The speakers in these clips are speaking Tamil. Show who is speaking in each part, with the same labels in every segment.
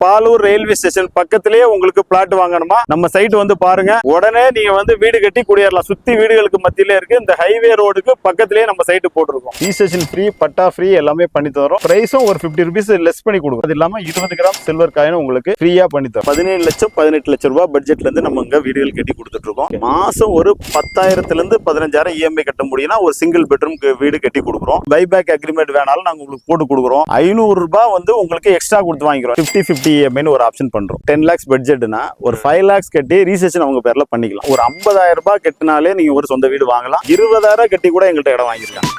Speaker 1: பாலூர் ரயில்வே ஸ்டேஷன் பக்கத்திலேயே உங்களுக்கு பிளாட் வாங்கணுமா நம்ம சைட் வந்து பாருங்க. உடனே நீங்க வந்து வீடு கட்டி குடியேறலாம். சுத்தி வீடுகளுக்கு மத்தியிலே இருக்கு. இந்த ஹைவே ரோடுக்கு பக்கத்திலேயே நம்ம சைட் போட்டுருக்கோம். ரிஜிஸ்ட்ரேஷன் ஃப்ரீ, பட்டா ஃப்ரீ, எல்லாமே பண்ணி தரோம். பிரைஸும் ஒரு 50 rupees லெஸ் பண்ணி கொடுக்கும். அது இல்லாம 20 கிராம் சில்வர் காயின் உங்களுக்கு ஃப்ரீயா பண்ணி தரோம். 17 லட்சம் 18 லட்சம் ரூபாய் பட்ஜெட்ல இருந்து நம்ம இங்க வீடுகள் கட்டி கொடுத்துட்டு இருக்கோம். மாசம் ஒரு 10,000 இருந்து 15,000 இஎம்ஐ கட்ட முடியும்னா ஒரு சிங்கிள் பெட்ரூம் வீடு கட்டி கொடுக்குறோம். பைபேக் அக்ரிமெண்ட் வேணாலும் நாங்க உங்களுக்கு போட்டு கொடுக்குறோம். 500 ரூபாய் வந்து உங்களுக்கு எக்ஸ்ட்ரா கொடுத்து வாங்கிக்கிறோம். 50-50 இஎம்ஐன்னு ஒரு ஆப்ஷன் பண்றோம். 10 lakhs பட்ஜெட்னா ஒரு 5 lakhs கட்டி ரீசேஷன் அவங்க பேர்ல பண்ணிக்கலாம். ஒரு 50,000 ரூபாய் கட்டினாலே நீங்க ஒரு சொந்த வீடு வாங்கலாம். 20,000 கட்டி கூட எங்கள்கிட்ட இடம் வாங்கிருக்காங்க.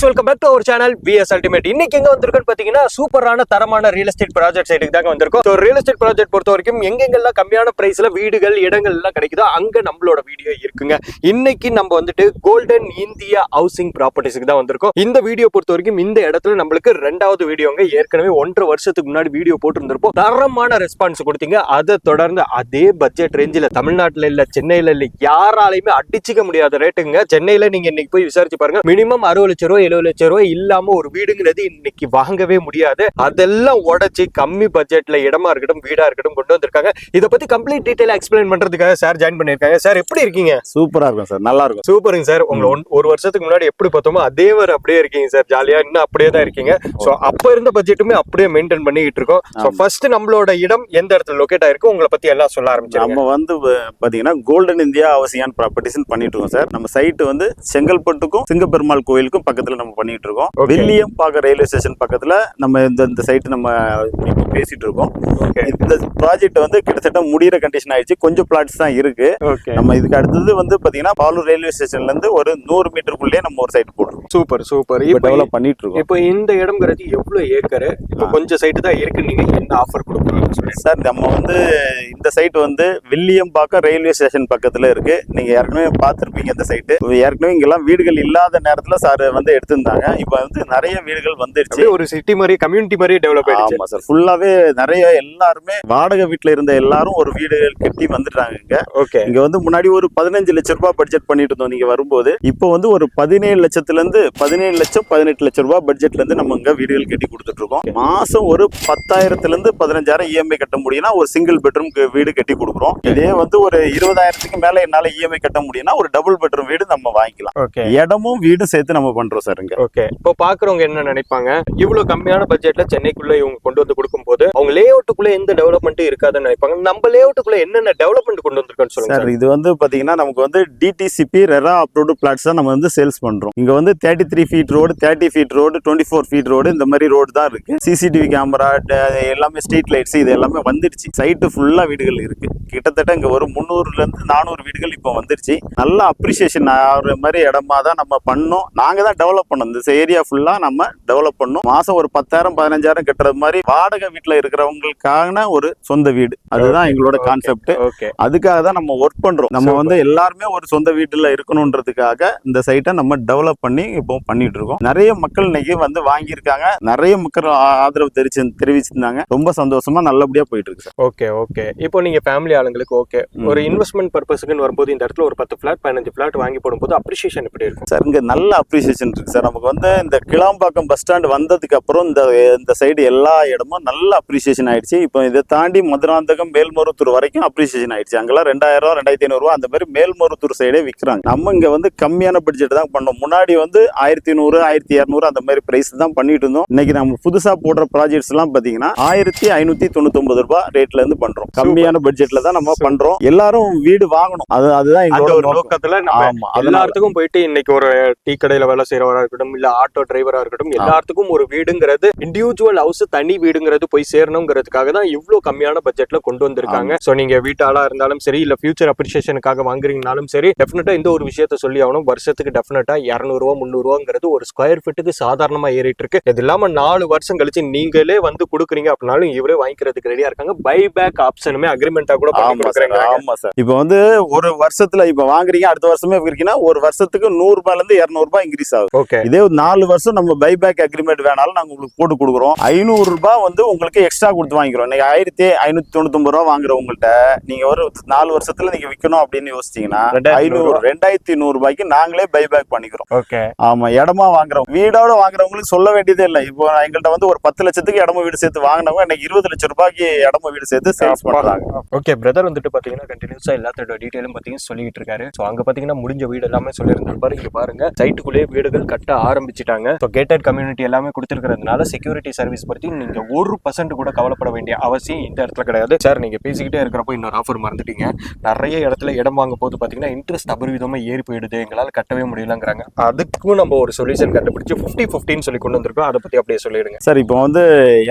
Speaker 2: Welcome back to our channel VS Ultimate. இன்னைக்கு எங்க வந்திருக்கோம்னு பாத்தீங்கன்னா சூப்பரான தரமான ரியல் எஸ்டேட் ப்ராஜெக்ட் சைட்டுக்கு தாங்க வந்திருக்கோம். ஸோ ரியல் எஸ்டேட் ப்ராஜெக்ட் பொறுத்த வரைக்கும் எங்கெங்கெல்லாம் கம்மியான பிரைஸ்ல வீடுகள் இடங்கள் எல்லாம் கிடைக்குதோ அங்க நம்மளோட வீடியோ இருக்குங்க. இன்னைக்கு நம்ம வந்துட்டு கோல்டன் இந்தியா ஹவுசிங் ப்ராப்பர்ட்டிஸ்க்கு தான் வந்திருக்கோம். இந்த வீடியோ பொறுத்த வரைக்கும் இந்த இடத்துல நம்மளுக்கு 2வது வீடியோங்க. ஏற்கனவே 1.5 வருஷத்துக்கு முன்னாடி வீடியோ போட்டுருந்திருப்போம். தரமான ரெஸ்பான்ஸ் கொடுத்தீங்க. அதை தொடர்ந்து அதே பட்ஜெட் ரேஞ்சில் தமிழ்நாட்டுல இல்ல சென்னையில இல்ல யாராலையுமே அடிச்சுக்க முடியாத ரேட்டுங்க. சென்னையில நீங்க இன்னைக்கு போய் விசாரிச்சு பாருங்க. மினிமம் 60 லட்சம் ரூபாய் 70 லட்சம் ரூபாய் இல்லாம ஒரு வீடுங்கிறது இன்னைக்கு வாங்கவே முடியாது. அதெல்லாம் உடைச்சு கம்மி பட்ஜெட்ல இடமா இருக்கட்டும் வீடா இருக்கட்டும் கொண்டு வந்திருக்காங்க. இதை பத்தி கம்ப்ளீட் டீடைல் எக்ஸ்பிளைன் பண்றதுக்காக சார் ஜாயின் பண்ணிருக்காங்க. சார் எப்படி இருக்கீங்க?
Speaker 1: சூப்பரா இருக்கும் சார். நல்லா இருக்கும்.
Speaker 2: சூப்பருங்க சார். உங்களை 1 வருஷத்துக்கு முன்னாடி எப்படி பார்த்தோமோ அதே மாதிரி அப்படியே இருக்கீங்க சார். ஜாலியா இன்னும் அப்படியே தான் இருக்கீங்க. சோ அப்ப இருந்த பட்ஜெட்டுமே அப்படியே மெயின்டைன் பண்ணிட்டு இருக்கோம். சோ ஃபர்ஸ்ட் நம்மளோட இடம் எந்த இடத்துல லொகேட் ஆயிருக்கு உங்களை பத்தி எல்லாம் சொல்ல ஆரம்பிச்சோம்.
Speaker 1: நம்ம வந்து பாத்தீங்கன்னா கோல்டன் இந்தியா ஹவுசிங் ப்ராப்பர்ட்டிஸ் பண்ணிட்டு இருக்கோம் சார். நம்ம சைட் வந்து செங்கல்பட்டுக்கும் சிங்கப்பெருமாள் கோயிலுக்கும் பக்கத்துல நம்ம பண்ணிட்டு இருக்கோம். வில்லியம் பாக்க ரயில்வே ஸ்டேஷன் பக்கத்துல நம்ம இந்த சைட் நம்ம பேசிட்டு இருக்கோம். இந்த ப்ராஜெக்ட் வந்து கிட்டத்தட்ட முடிகிற கண்டிஷன் ஆயிடுச்சு. கொஞ்சம் பிளாட்ஸ் தான் இருக்கு. நம்ம இதுக்கு அடுத்தது வந்து பாத்தீங்கன்னா பாலூர் ரயில்வே ஸ்டேஷன்ல இருந்து ஒரு 100 மீட்டருக்குள்ளே நம்ம ஒரு சைட் போட்டுருக்கோம்.
Speaker 2: Super super.
Speaker 1: இப்போ டெவலப் பண்ணிட்டு இருக்கோம்.
Speaker 2: இப்போ இந்த இடம்ங்கிறது எவ்வளவு ஏக்கர்? இப்போ கொஞ்சம் சைட் தான் இருக்கு. நீங்க என்ன ஆஃபர் கொடுக்குறீங்க
Speaker 1: சார்? நம்ம வந்து இந்த சைட் வந்து வில்லியம் பாக்க ரயில்வே ஸ்டேஷன் பக்கத்துல இருக்கு. நீங்க ஏற்கனவே பார்த்திருப்பீங்க இந்த சைட். ஏற்கனவே இங்கெல்லாம் வீடுகள் இல்லாத நேரத்துல சார் வந்து எடுத்திருந்தாங்க. இப்ப வந்து நிறைய வீடுகள் வந்துருச்சு.
Speaker 2: ஒரு சிட்டி மாதிரி கம்யூனிட்டி மாதிரி டெவலப் ஆயிடுச்சு.
Speaker 1: ஆமா சார். ஃபுல்லாவே நிறைய எல்லாருமே வாடகை வீட்டுல இருந்த எல்லாரும் ஒரு வீடுகள் கட்டி வந்துட்டாங்க இங்க. இங்க வந்து முன்னாடி ஒரு 15 லட்சம் ரூபாய் பட்ஜெட் பண்ணிட்டு இருந்தோம் நீங்க வரும்போது. இப்போ வந்து ஒரு 17 லட்சத்துல இருந்து 17 லட்சம் 18 லட்சம் ரூபாய் பட்ஜெட்ல இருந்து நம்ம இங்க வீடுகள் கட்டி கொடுத்துட்டு இருக்கோம். மாசம் ஒரு 10,000 இருந்து 15,000 இஎம்ஐ கட்ட முடியும்னா ஒரு சிங்கிள் பெட்ரூம் வீடு கட்டி கொடுக்குறோம். இதே வந்து ஒரு 20,000க்கு மேல என்னால இஎம்ஐ கட்ட முடியும்னா ஒரு டபுள் பெட்ரூம் வீடு நம்ம வாங்கிக்கலாம். இடமும் வீடும் சேர்த்து நம்ம பண்றோம் சார் இங்க.
Speaker 2: இப்போ பாக்குறவங்க என்ன நினைப்பாங்க, இவ்வளவு கம்மியான பட்ஜெட்ல சென்னைக்குள்ள இவங்க கொண்டு வந்து கொடுக்கும் போது அவங்க லே அவுட்டுக்குள்ள எந்த டெவலப்மெண்ட்டும் இருக்காதுன்னு நினைப்பாங்க. நம்ம லே அவுட்டுக்குள்ள என்னென்ன டெவலப்மெண்ட் கொண்டு வந்திருக்கோம்னு சொல்லுங்க
Speaker 1: சார். இது வந்து பாத்தீங்கன்னா நமக்கு வந்து டிடிசிபி ரெரா அப்ரூவ்டு பிளாட்ஸ் தான் நம்ம வந்து சேல்ஸ் பண்றோம். இங்க வந்து 33 feet road, 30 feet road, 24 feet road, இந்த மாதிரி ரோடு தான் இருக்கு. சிசிடிவி கேமரா எல்லாமே, ஸ்ட்ரீட் லைட்ஸ் இது எல்லாமே வந்துருச்சு. சைட்டு ஃபுல்லா வீடுகள் இருக்கு. கிட்டத்தட்ட இங்க ஒரு 300ல இருந்து 400 வீடுகள் இப்போ வந்துருச்சு. நல்ல அப்ரிசியேஷன் ஆகிற மாதிரி இடமா தான் நம்ம பண்ணோம். நாங்க தான் டெவலப் பண்ணோம். இந்த ஏரியா ஃபுல்லா நம்ம டெவலப் பண்ணோம். மாசம் ஒரு 10,000 15,000 கட்டுறது மாதிரி வாடகை வீட்டுல இருக்கிறவங்களுக்கான ஒரு சொந்த வீடு. அதுதான் எங்களோட கான்செப்ட். அதுக்காக தான் நம்ம ஒர்க் பண்றோம். நம்ம வந்து எல்லாருமே ஒரு சொந்த வீட்டுல இருக்கணும்ன்றதுக்காக இந்த சைட்டை நம்ம டெவலப் பண்ணி இப்போ பண்ணிட்டு இருக்கோம். நிறைய மக்கள் இன்னைக்கு வந்து வாங்கியிருக்காங்க. நிறைய மக்கள் ஆதரவு தெரிவிச்சிருந்தாங்க. ரொம்ப சந்தோஷமா நல்லபடியா போயிட்டு இருக்கு சார்.
Speaker 2: ஓகே. இப்போ நீங்க ஃபேமிலி ஆளுங்களுக்கு ஒரு இன்வெஸ்ட்மெண்ட் பர்பஸ்க்கு வரும்போது இந்த இடத்துல ஒரு 10 பிளாட் 15 பிளாட் வாங்கி போடும்போது அப்ரிசியேஷன் எப்படி இருக்கும்
Speaker 1: சார்? இங்க நல்ல அப்ரிசியேஷன் இருக்கு சார். நமக்கு வந்து இந்த கிளாம்பாக்கம் பஸ் ஸ்டாண்ட் வந்ததுக்கு அப்புறம் இந்த சைடு எல்லா இடமும் நல்ல அப்ரிசியேஷன் ஆயிடுச்சு. இப்போ இதை தாண்டி மதுராந்தகம் மேல்மருவத்தூர் வரைக்கும் அப்ரிசியேஷன் ஆயிடுச்சு. அங்கெல்லாம் 2000 2500 ரூபா அந்த மாதிரி மேல்மருவத்தூர் சைடே விற்கிறாங்க. நம்ம இங்க வந்து கம்மியான பட்ஜெட் தான் பண்ணோம். முன்னாடி வந்து 1500 1200 அந்த மாதிரி பிரைஸ் தான் பண்ணிட்டு இருந்தோம். இன்னைக்கு நம்ம புதுசா போடுற ப்ராஜெக்ட்ஸ் எல்லாம் பாத்தீங்கன்னா 1599 ரூபாய் ரேட்ல இருந்து பண்றோம். கம்மியான பட்ஜெட்ல தான் நம்ம பண்றோம். எல்லாரும் வீடு வாங்கணும். அதுதான் எங்களோட நோக்கத்துல.
Speaker 2: எல்லாத்துக்கும் போயிட்டு இன்னைக்கு ஒரு டீ கடையில வேலை செய்யறவரா இருக்கட்டும், இல்ல ஆட்டோ டிரைவரா இருக்கட்டும், எல்லாத்துக்கும் ஒரு வீடுங்கிறது இண்டிவிஜுவல் ஹவுஸ், தனி வீடுங்கிறது போய் சேரணுங்கிறதுக்காக தான் இவ்வளவு கம்மியான பட்ஜெட்ல கொண்டு வந்திருக்காங்க. சோ நீங்க வீட்டாளா இருந்தாலும் சரி, இல்ல ஃபியூச்சர் அப்ரிசியேஷனுக்காக வாங்குறீங்கனாலும் சரி, டெஃபினட்டா இந்த ஒரு விஷயத்த சொல்லி ஆகணும். வருஷத்துக்கு டெஃபினட்டா 200 ரூபா 300 ரூபாங்கிறது ஒரு ஸ்கொயர் ஃபீட்டுக்கு சாதாரணமா ஏறிட்டு இருக்கு. இது இல்லாம 4 வருஷம் கழிச்சு நீங்களே வந்து கொடுக்குறீங்க அப்படின்னாலும் இவரே வாங்கிக்கிறதுக்கு ரெடியா இருக்காங்க. பைபேக் ஆப்ஷனுமே எல்லாமே அக்ரிமெண்டா கூட பண்ணி கொடுக்குறாங்க.
Speaker 1: ஆமா சார். இப்போ வந்து ஒரு வருஷத்துல இப்ப வாங்குறீங்க, அடுத்த வருஷமே இருக்கீங்கன்னா ஒரு வருஷத்துக்கு 100 ரூபாயில இருந்து 200 ரூபாய் இன்க்ரீஸ் ஆகும்.
Speaker 2: ஓகே.
Speaker 1: இதே 4 வருஷம் நம்ம பைபேக் அக்ரிமெண்ட் வேணாலும் நாங்க உங்களுக்கு போட்டு கொடுக்குறோம். 500 ரூபாய் வந்து உங்களுக்கு எக்ஸ்ட்ரா கொடுத்து வாங்கிக்கிறோம். இன்னைக்கு 1599 ரூபாய் வாங்குறவங்கள்ட்ட நீங்க ஒரு 4 வருஷத்துல நீங்க விற்கணும் அப்படின்னு யோசிச்சீங்கன்னா 2100 ரூபாய்க்கு நாங்களே பைபேக் பண்ணிக்கிறோம்.
Speaker 2: ஓகே.
Speaker 1: ஆமா, இடமா வாங்குறோம், வீடோட வாங்குறவங்களுக்கு சொல்ல வேண்டியதே இல்லை. இப்போ எங்கள்கிட்ட வந்து ஒரு 10 லட்சத்துக்கு இடம வீடு சேர்த்து வாங்கினவங்க இன்னைக்கு 20 லட்சம் ரூபாய்க்கு இடம வீடு சேர்த்து சேல்ஸ் பண்றாங்க.
Speaker 2: ஓகே. பிரதர் வந்துட்டு பாத்தீங்கன்னா கண்டினியூஸா எல்லாத்தோட டீடைலும் பாத்தீங்கன்னா சொல்லிட்டு இருக்காரு. சோ அங்க பாத்தீங்கன்னா முடிஞ்ச வீடு எல்லாமே சொல்லியிருந்தாரு. இங்க பாருங்க, சைட்டுக்குள்ளேயே வீடுகள் கட்ட ஆரம்பிச்சிட்டாங்க. ஸோ கேட்டட் கம்யூனிட்டி எல்லாமே கொடுத்துருக்கிறதுனால செக்யூரிட்டி சர்வீஸ் பத்தி நீங்க 1% கூட கவலைப்பட வேண்டிய அவசியம் இந்த இடத்துல கிடையாது. சார், நீங்க பேசிக்கிட்டே இருக்கிறப்போ இன்னொரு ஆஃபர் மறந்துட்டீங்க. நிறைய இடத்துல இடம் வாங்க போது பாத்தீங்கன்னா இன்ட்ரெஸ்ட் அபரிவிதமா ஏறி போயிடுது, எங்களால கட்டவே முடியலங்கிறாங்க. அதுக்கும் நம்ம ஒரு சொல்யூஷன் கண்டுபிடிச்சு 50-50 சொல்லி கொண்டு வந்திருக்கோம். அதை பத்தி அப்படியே சொல்லிடுங்க
Speaker 1: சார். இப்போ வந்து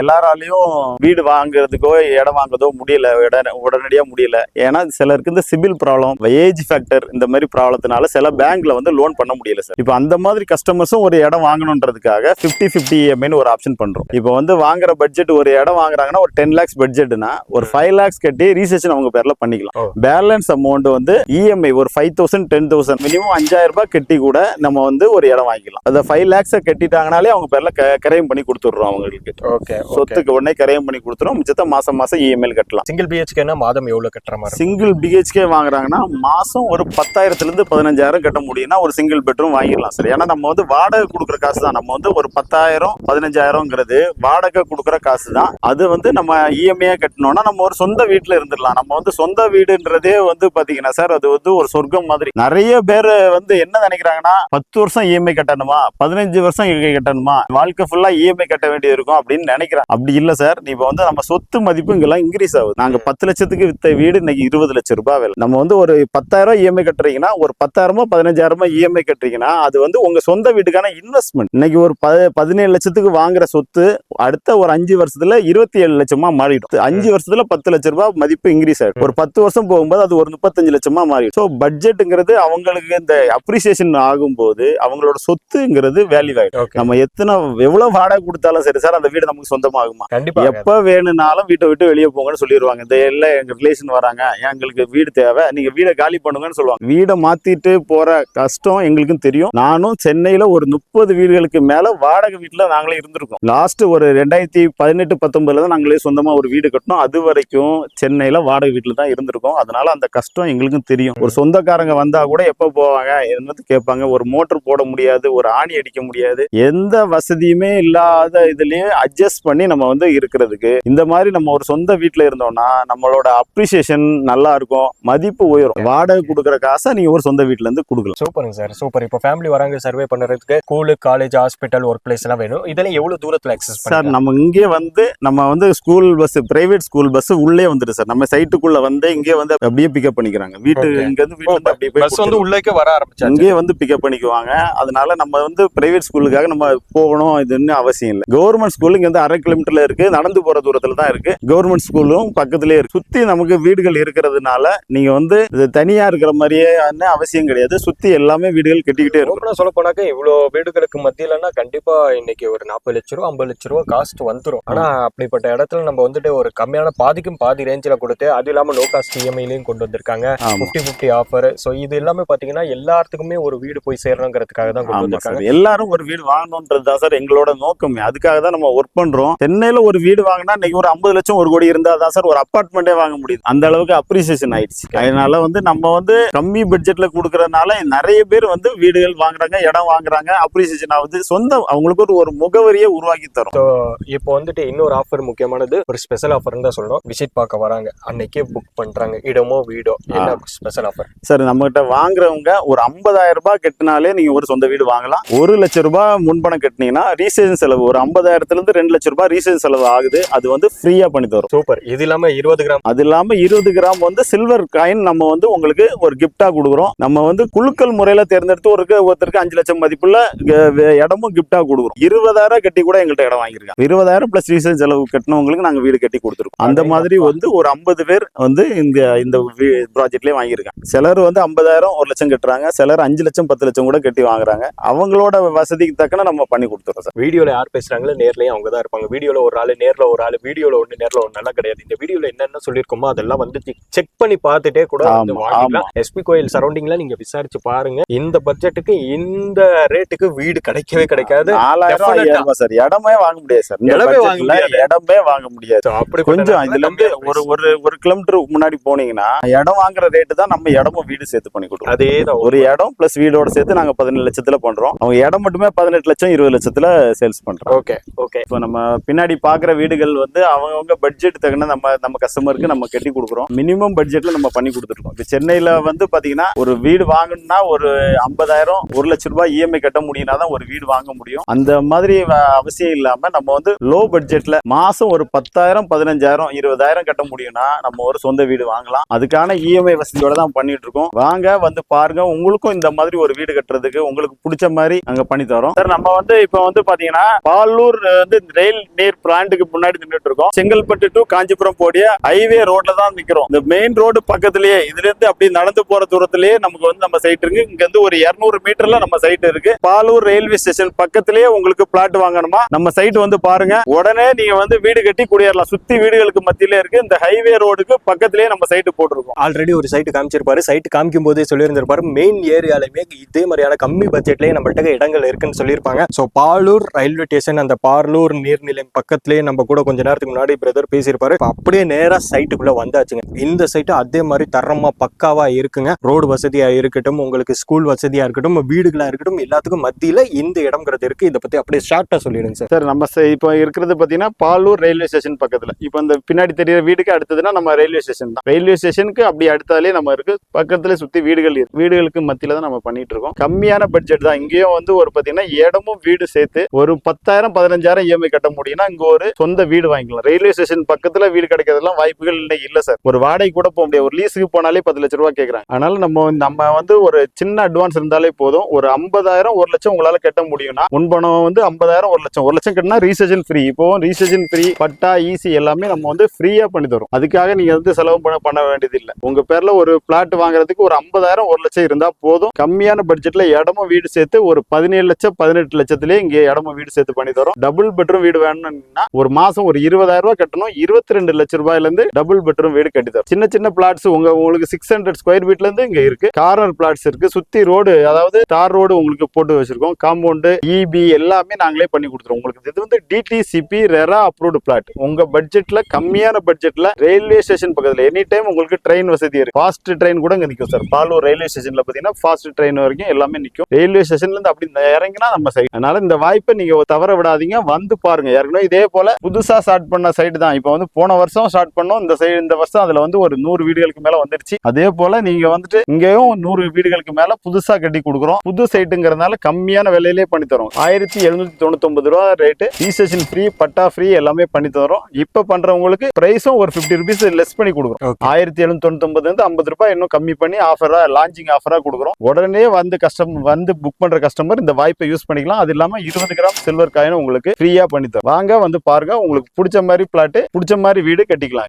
Speaker 1: எல்லாராலையும் வீடு வாங்குறதுக்கோ இடம் வாங்குறதோ முடியல, உடனடியா முடியல. ஏன்னா சிலருக்கு இந்த சிபில் ப்ராப்ளம், ஏஜ் ஃபேக்டர், இந்த மாதிரி ப்ராப்ளத்தினால சில பேங்க்ல வந்து லோன் பண்ண முடியல சார். இப்போ அந்த மாதிரி கஸ்டமர்ஸும் ஒரு இடம் வாங்கணுன்றதுக்காக 50-50 EMI ஒரு ஆப்ஷன் பண்றோம். இப்போ வந்து வாங்குற பட்ஜெட், ஒரு இடம் வாங்குறாங்கன்னா ஒரு 10 lakhs பட்ஜெட்னா ஒரு 5 lakhs கட்டி ரீசெஷன் அவங்க பேர்ல பண்ணிக்கலாம். பேலன்ஸ் அமௌண்ட் வந்து EMI ஒரு 5,000 10,000 மினிமம் 5,000 ரூபாய் கட்டி கூட நம்ம வந்து ஒரு இடம் வாங்கிக்கலாம். அந்த 5 lakhs கட்டிட்டாங்கனாலே அவங்க பேர்ல கரையம் பண்ணி கொடுத்துடுறோம் அவங்களுக்கு.
Speaker 2: ஓகே.
Speaker 1: சொத்துக்கு உடனே கரையம் பண்ணி கொடுத்துரும். மிச்சத்தை மாசம் மாசம் EMI கட்டலாம்.
Speaker 2: சிங்கிள் BHK மாதம் எவ்வளவு கட்டுற மாதிரி?
Speaker 1: சிங்கிள் BHK வாங்குறாங்கன்னா மாசம் ஒரு 10,000 இருந்து 15,000 கட்ட முடியும்னா ஒரு சிங்கிள் பெட்ரூம் வாங்கிடலாம் சார். ஏன்னா நம்ம வந்து வாடகை கொடுக்குற காசு தான். நம்ம வந்து ஒரு 10,000 15,000ங்கிறது வாடகை கொடுக்குற காசு தான். அது வந்து நம்ம EMI கட்டணும்னா நம்ம ஒரு சொந்த வீட்டுல இருந்துடலாம். நம்ம வந்து சொந்த வீடுன்றதே வந்து பாத்தீங்கன்னா சார், அது வந்து ஒரு சொர்க்கம் மாதிரி. நிறைய பேர் வந்து என்ன நினைக்கிறாங்கன்னா 10 வருஷம் EMI கட்டணுமா, 15 வருஷம் கட்டணுமா, வாழ்க்கை ஃபுல்லா EMI கட்ட வேண்டியது இருக்கும் அப்படின்னு நினைக்கிறேன். அப்படி இல்ல சார். இப்ப வந்து நம்ம சொத்து மதிப்பு இங்கெல்லாம் இன்க்ரீஸ் ஆகுது. நாங்க 10 லட்சத்துக்கு வித்த வீடு இன்னைக்கு 20 லட்சம் ரூபாய் வேலை. நம்ம வந்து ஒரு 10,000 EMI கட்டுறீங்கன்னா, ஒரு 10,000 15,000 EMI கட்டுறீங்கன்னா அது வந்து உங்க சொந்த வீட்டுக்கான இன்வெஸ்ட்மெண்ட். இன்னைக்கு ஒரு 17 லட்சத்துக்கு வாங்குற சொத்து அடுத்த ஒரு 5 வருஷத்துல 27 லட்சமா மாறிடும். 5 வருஷத்துல 10 லட்சம் ரூபாய் மதிப்பு இன்க்ரீஸ் ஆகும். ஒரு 10 வருஷம் போகும்போது அது ஒரு 35 லட்சமா மாறிடும். ஸோ பட்ஜெட்டுங்கிறது அவங்களுக்கு இந்த அப்ரிசியேஷன் ஆகும்போது அவங்களோட சொத்துங்கிறது வேல்யூ ஆயிடும். நம்ம எவ்வளவு வாடகை கொடுத்தாலும் சரி சார், அந்த வீடு நமக்கு சொந்தமாகுமா? எப்ப வேணும்னாலும் வீட்டை விட்டு வெளியே போங்கன்னு சொல்லிடுவாங்க. இந்த எல்லாம் எங்க ரிலேஷன் வராங்க, எங்களுக்கு வீடு தேவை, நீங்க வீடை காலி பண்ணுங்கன்னு சொல்லுவாங்க. வீடை மாத்திட்டு போற கஷ்டம் எங்களுக்கும் தெரியும். நானும் சென்னையில ஒரு 30 வீடுகளுக்கு மேல வாடகை வீட்டுல நாங்களே இருந்திருக்கோம். லாஸ்ட் ஒரு 2018-19 தான் நாங்களே சொந்தமா ஒரு வீடு கட்டணும். அது வரைக்கும் சென்னையில வாடகை வீட்டுல தான் இருந்திருக்கோம். அதனால அந்த கஷ்டம் எங்களுக்கும் தெரியும். ஒரு சொந்தக்காரங்க வந்தா கூட எப்ப போவாங்க என்னது கேட்பாங்க. ஒரு மோட்டர் போட முடியாது, ஒரு ஆணி அடிக்க முடியாது, எந்த வசதியுமே இல்லாத இதுலயே அட்ஜஸ்ட் பண்ணி நம்ம வந்து இருக்கிறதுக்கு இந்த மாதிரி நம்ம ஒரு சொந்த வீட்டுல இருந்தோம்னா நம்மளோட அப்ரிசியேஷன் நல்லா இருக்கும், மதிப்பு உயரும். வாடகை கொடுக்குற காசை நீங்க ஒரு சொந்த வீட்டுல இருந்து கொடுக்கலாம்.
Speaker 2: சூப்பருங்க சார், சூப்பர். இப்போ ஃபேமிலி வராங்க சர்வே பண்றதுக்கு, school, college, hospital, work place எல்லாம் வேணும். இதெல்லாம் எவ்வளவு தூரத்துல அக்சஸ்
Speaker 1: சார்? நம்ம இங்கே வந்து நம்ம வந்து school bus, private school bus உள்ளே வந்துட்டு சார். நம்ம சைட்டுக்குள்ள வந்து இங்கே வந்து அப்படியே பிக்கப் பண்ணிக்கிறாங்க. வீட்டு இங்க இருந்து வீட்டுல இருந்து அப்படியே
Speaker 2: பஸ் வந்து உள்ளேக்கே வர ஆரம்பிச்சாங்க.
Speaker 1: இங்கே வந்து பிக்கப் பண்ணிக்குவாங்க. அதனால நம்ம வந்து பிரைவேட் ஸ்கூலுக்காக நம்ம போகணும் இதுன்னு அவசியம் இல்லை. கவர்மெண்ட் ஸ்கூல் இங்க வந்து 1/2 கிலோமீட்டர்ல இருக்கு, நடந்து போற தூரத்துல தான் இருக்கு. கவர்மெண்ட் ஸ்கூலும் பக்கத்துலயே இருக்கு. சுத்தி நமக்கு வீடுகள் இருக்கிறதுனால நீங்க வந்து தனியா இருக்கிற மாதிரியே அவசியம் கிடையாது. சுத்தி எல்லாமே வீடுகள் கட்டிக்கிட்டே இருக்கும்.
Speaker 2: சொல்ல போனாக்க இவ்வளவு வீடுகளுக்கு மத்தியிலன்னா கண்டிப்பா இன்னைக்கு ஒரு 40 லட்சம் ரூபா 50 லட்சம் ரூபா காஸ்ட் வந்துடும். ஆனா அப்படிப்பட்ட இடத்துல நம்ம வந்துட்டு ஒரு கம்மியான பாதிக்கும் பாதி ரேஞ்சில கொடுத்து, அது இல்லாம லோ காஸ்ட் EMI-லையும் கொண்டு வந்திருக்காங்க. 50-50 ஆஃபர். சோ இது எல்லாமே பாத்தீங்கன்னா எல்லாத்துக்குமே ஒரு வீடு போய் சேரணுங்கிறதுக்காக தான் கொண்டு வந்திருக்காங்க.
Speaker 1: எல்லாரும் ஒரு வீடு வாங்கணும்ன்றது தான் சார் எங்களோட நோக்கமே. அதுக்காக தான் நம்ம ஒர்க் பண்றோம். சென்னையில ஒரு வீடு வாங்கினா இன்னைக்கு ஒரு 50 லட்சம் 1 கோடி இருந்தா தான் சார் ஒரு அபார்ட்மெண்டே வாங்க முடியுது. அந்த அளவுக்கு அப்ரிசியேஷன் ஆயிடுச்சு. அதனால வந்து நம்ம வந்து கம்மி பட்ஜெட்ல கொடுக்கறதுனால நிறைய பேர் வந்து வீடுகள் வாங்குறாங்க, இடம் வாங்குறாங்க, அப்ரிசியேஷன் ஆகுது. சொந்தம் அவங்களுக்கு ஒரு முகவரியை உருவாக்கி தரும்.
Speaker 2: இப்போ வந்துட்டு இன்னொரு ஆஃபர் முக்கியமானது, ஒரு ஸ்பெஷல் ஆஃபர் தான் சொல்லணும். விசிட் பார்க்க வராங்க, அன்னைக்கே புக் பண்றாங்க, இடமோ வீடோ. என்ன ஸ்பெஷல் ஆஃபர்
Speaker 1: சார்? நம்ம கிட்ட வாங்குறவங்க ஒரு 50,000 ரூபாய் கட்டினாலே நீங்க ஒரு சொந்த வீடு வாங்கலாம். 1 லட்சம் ரூபாய் முன்பணம் கட்டினீங்கன்னா ரீசேஷன் செலவு ஒரு 50,000 இருந்து 2 லட்சம் ரூபாய் ரீசேஷன் செலவு ஆகுது. அது வந்து ஃப்ரீயா பண்ணி தரும்.
Speaker 2: சூப்பர். இது இல்லாம 20 கிராம்,
Speaker 1: அது இல்லாம 20 கிராம் வந்து சில்வர் காயின் நம்ம வந்து உங்களுக்கு ஒரு கிஃப்டா கொடுக்குறோம். நம்ம வந்து குலுக்கல் முறையில தேர்ந்தெடுத்து ஒருத்தருக்கு 5 லட்சம் மதிப்புள்ள இடமும் கிஃப்டா கொடுக்குறோம். 20,000 கட்டி கூட எங்கள்கிட்ட இடம் வாங்கிருக்காங்க. 20,000 பிளஸ் ரீசேஷன் செலவு கட்டினவங்களுக்கு நாங்க வீடு கட்டி கொடுத்துருக்கோம். அந்த மாதிரி வந்து ஒரு 50 பேர் வந்து இந்த ப்ராஜெக்ட்லயே வாங்கியிருக்காங்க. சிலர் வந்து 50,000 1 லட்சம் கட்டுறாங்க, சிலர் 5 லட்சம் 10 லட்சம் கூட கட்டி வாங்குறாங்க. அவங்களோட வசதிக்கு தக்கன நம்ம பண்ணி கொடுத்துறோம் சார்.
Speaker 2: வீடியோல யார் பேசுறாங்களோ நேர்லயும் அவங்க தான் இருப்பாங்க. வீடியோல ஒரு ஆளு, நேர்ல ஒரு ஆளு, வீடியோல ஒண்ணு நேர்ல ஒண்ணு நல்லா கிடையாது. இந்த வீடியோல என்ன என்னென்ன சொல்லியிருக்கோமோ அதெல்லாம் வந்து செக் பண்ணி பார்த்துட்டே கூட வந்து
Speaker 1: ஆமா,
Speaker 2: வாங்கிக்கலாம். எஸ்பி கோயில் சரௌண்டிங்ல நீங்க விசாரிச்சு பாருங்க. இந்த பட்ஜெட்டுக்கு இந்த ரேட்டுக்கு வீடு கிடைக்கவே கிடைக்காது.
Speaker 1: 4000 5000 சார். இடமே வாங்க முடியாது சார்.
Speaker 2: இடமே வாங்க முடியாது.
Speaker 1: இடமே வாங்க முடியாது.
Speaker 2: So, அப்படி
Speaker 1: கொஞ்சம் இதுல இருந்து ஒரு கிலோமீட்டருக்கு முன்னாடி போனீங்கன்னா இடம் வாங்குற ரேட்டு தான் நம்ம இடமும் வீடு சேர்த்து பண்ணி கொடுக்குறோம்.
Speaker 2: அதேதான்
Speaker 1: ஒரு இடம் பிளஸ் வீடோட சேர்த்து நாங்க 17 லட்சத்துல பண்றோம். அவங்க இடம் மட்டுமே 18 லட்சம் 20 லட்சத்துல சேல்ஸ் பண்றோம்.
Speaker 2: Okay okay.
Speaker 1: இப்போ நம்ம பின்னாடி பாக்குற வீடுகள் வந்து அவங்கவுங்க பட்ஜெட் தகுந்த நம்ம கஸ்டமருக்கு நம்ம கட்டி கொடுக்குறோம். மினிமம் பட்ஜெட்ல நம்ம பண்ணி கொடுத்துருக்கோம். இப்போ சென்னையில வந்து பாத்தீங்கன்னா ஒரு வீடு வாங்கணும்னா ஒரு 50,000 1 லட்சம் ரூபாய் இஎம்ஐ கட்ட முடியும்னா தான் ஒரு வீடு வாங்க முடியும். அந்த மாதிரி அவசியம் இல்லாம நம்ம வந்து லோ பட்ஜெட்ல மாசம் ஒரு 10,000 15,000 20,000 கட்ட முடியும்னா நம்ம ஒரு சொந்த வீடு வாங்கலாம். அதுக்கான இஎம்ஐ வசதியோட தான் பண்ணிட்டு இருக்கோம். வாங்க வந்து பாருங்க. உங்களுக்கும் இந்த மாதிரி ஒரு வீடு கட்டுறதுக்கு உங்களுக்கு பிடிச்ச மாதிரி நாங்க பண்ணி தரோம் சார். நம்ம வந்து இப்போ வந்து பாத்தீங்கன்னா பாலூர் வந்து ரயில் நீர் பிளான்ட்டுக்கு முன்னாடி நின்றுட்டு இருக்கோம். செங்கல்பட்டு டு காஞ்சிபுரம் போடிய ஹைவே ரோட்ல தான் நிக்கிறோம். இந்த மெயின் ரோடு பக்கத்திலேயே இதுல இருந்து அப்படி நடந்து போற தூரத்திலேயே நமக்கு வந்து நம்ம சைட் இருக்கு. இங்க இருந்து ஒரு 200 மீட்டர்ல நம்ம சைட் இருக்கு. பாலூர் ரயில்வே ஸ்டேஷன் பக்கத்திலேயே உங்களுக்கு பிளாட் வாங்கணுமா நம்ம சைட் வந்து பாருங்க. உடனே நீங்க வந்து வீடு கட்டி குடியேறலாம். சுத்தி வீடுகளுக்கு மத்தியிலே இருக்கு. இந்த ஹைவே ரோடுக்கு பக்கத்திலேயே நம்ம சைட் போட்டுருக்கோம்.
Speaker 2: ஆல்ரெடி ஒரு சைட் காமிச்சிருப்பாரு. சைட் காமிக்கும் போதே சொல்லியிருந்திருப்பாரு மெயின் ஏரியாலுமே இதே மாதிரியான கம்மி பட்ஜெட்லயே நம்மகிட்ட இடங்கள் இருக்குன்னு சொல்லியிருப்பாங்க. ஸோ பாலூர் ரயில்வே ஸ்டேஷன் அந்த பாலூர் நீர்நிலையம் பக்கத்திலேயே நம்ம கூட கொஞ்ச நேரத்துக்கு முன்னாடி பிரதர் பேசியிருப்பாரு. அப்படியே நேரா சைட்டுக்குள்ள வந்தாச்சுங்க. இந்த சைட்டு அதே மாதிரி தரமா பக்காவா இருக்குங்க. ரோடு வசதியா இருக்கட்டும், உங்களுக்கு ஸ்கூல் வசதியா இருக்கட்டும், வீடுகளா இருக்கட்டும், எல்லாத்துக்கும் மத்தியில இந்த இடம்ங்கிறது இருக்கு. இதை பத்தி அப்படியே ஷார்ட்டா சொல்லிடுங்க சார்.
Speaker 1: சார் நம்ம இப்போ இருக்கிறது பாத்தீங்கன்னா பாலூர் ரயில்வே ஸ்டேஷன் பக்கத்துல. இப்போ இந்த பின்னாடி தெரியுற வீடுக்கு அடுத்ததுன்னா நம்ம ரயில்வே ஸ்டேஷன் தான். ரயில்வே ஸ்டேஷனுக்கு அப்படி அடுத்தாலே நம்ம இருக்கு. பக்கத்துல சுத்தி வீடுகள் இருக்கு. வீடுகளுக்கு மத்தியில தான் நம்ம பண்ணிட்டு இருக்கோம். கம்மியான பட்ஜெட் தான். இங்கேயும் வந்து ஒரு பாத்தீங்கன்னா இடமும் வீடு சேர்த்து ஒரு 10,000 15,000 இஎம்ஐ கட்ட முடியும்னா இங்க ஒரு சொந்த வீடு வாங்கிக்கலாம். ரயில்வே ஸ்டேஷன் பக்கத்துல வீடு கிடைக்கிறதுலாம் வாய்ப்புகள் இல்ல சார். ஒரு வாடகை கூட போக முடியாது. ஒரு லீஸுக்கு போனாலே 10 லட்சம் ரூபாய் கேட்கறாங்க. அதனால நம்ம வந்து ஒரு சின்ன அட்வான்ஸ் இருந்தாலே போதும். ஒரு 50,000 1 லட்சம் உங்களால கட்ட முடியும்னா முன்பணம் வந்து 50,000 1 லட்சம் கட்டினா ரீசர்ஜன் ஃப்ரீ. இப்போ ரீசர்ஜன் ஃப்ரீ, பட்டா, ஈசி எல்லாமே நம்ம வந்து ஃப்ரீயா பண்ணி தரோம். அதுக்காக நீங்க வந்து செலவு பண்ண வேண்டியது இல்லை. உங்க பேர்ல ஒரு பிளாட் வாங்குறதுக்கு ஒரு 50,000 1 லட்சம் இருந்தா போதும். கம்மியான பட்ஜெட்ல இடமும் வீடு சேர்த்து ஒரு 17 லட்சம் 18 லட்சத்திலே இங்க இடமும் வீடு சேர்த்து பண்ணி தரோம். டபுள் பெட்ரூம் வீடு வேணும்னா ஒரு மாசம் ஒரு 20,000 ரூபாய் கட்டணும். 22 லட்சம் ரூபாயில இருந்து டபுள் பெட்ரூம் வீடு கட்டி தரும். சின்ன சின்ன பிளாட்ஸ் உங்களுக்கு 600 ஸ்கொயர் ஃபீட்ல இருந்து இங்க இருக்கு. கார்னர் பிளாட்ஸ் இருக்கு. சுத்தி ரோடு, அதாவது தார் ரோடு உங்களுக்கு போட்டு வச்சிருக்கோம். காம்பவுண்ட், இபி எல்லாமே நாங்களே பண்ணி கொடுத்துருவோம். உங்களுக்கு இது வந்து டிடிசிபி ரெரா அப்ரூவ்டு பிளாட். உங்க பட்ஜெட்ல கம்மியான பட்ஜெட்ல ரயில்வே ஸ்டேஷன் பக்கத்துல எனி டைம் உங்களுக்கு ட்ரெயின் வசதி இருக்கு. ஃபாஸ்ட் ட்ரெயின் கூட இங்க நிக்கும் சார். பாலூர் ரயில்வே ஸ்டேஷன்ல பாத்தீங்கன்னா ஃபாஸ்ட் ட்ரெயின் வரைக்கும் எல்லாமே நிக்கும். ரயில்வே ஸ்டேஷன்ல இருந்து அப்படி இறங்கினா நம்ம சைட். அதனால இந்த வாய்ப்பை நீங்க தவற விடாதீங்க. வந்து பாருங்க. ஏற்கனவே இதே போல புதுசா ஸ்டார்ட் பண்ண சைட் தான். இப்போ வந்து போன வருஷம் ஸ்டார்ட் பண்ணோம். இந்த வருஷம் அதுல வந்து ஒரு 100 வீடுகளுக்கு மேல வந்துருச்சு. அதே போல நீங்க வந்துட்டு இங்கேயும் 100 வீடுகளுக்கு மேல புதுசா கட்டி கொடுக்குறோம். புது சைட்டுங்கிறதுனால கம்மியான விலையிலே பண்ணி தரோம். 1799 ரூபா ரேட்டு. ரீசர்ஜன் ஃப்ரீ, பட்டா ஃப்ரீ எல்லாமே பண்ணி தரோம். இப்ப பண்றவங்களுக்கு பிரைஸும் ஒரு 50 ருபீஸ் லெஸ் பண்ணி கொடுக்குறோம். 1799 இருந்து 50 ரூபாய் இன்னும் கம்மி பண்ணி ஆஃபரா, லான்ச்சிங் ஆஃபரா கொடுக்குறோம். உடனே வந்து புக் பண்ற கஸ்டமர் இந்த வாய்ப்பை யூஸ் பண்ணிக்கலாம். அது இல்லாம 20 கிராம் சில்வர் காயின் உங்களுக்கு ஃப்ரீயா பண்ணி தரோம். வாங்க வந்து பாருங்க. உங்களுக்கு பிடிச்ச மாதிரி பிளாட், பிடிச்ச மாதிரி வீடு கட்டிக்கலாம்.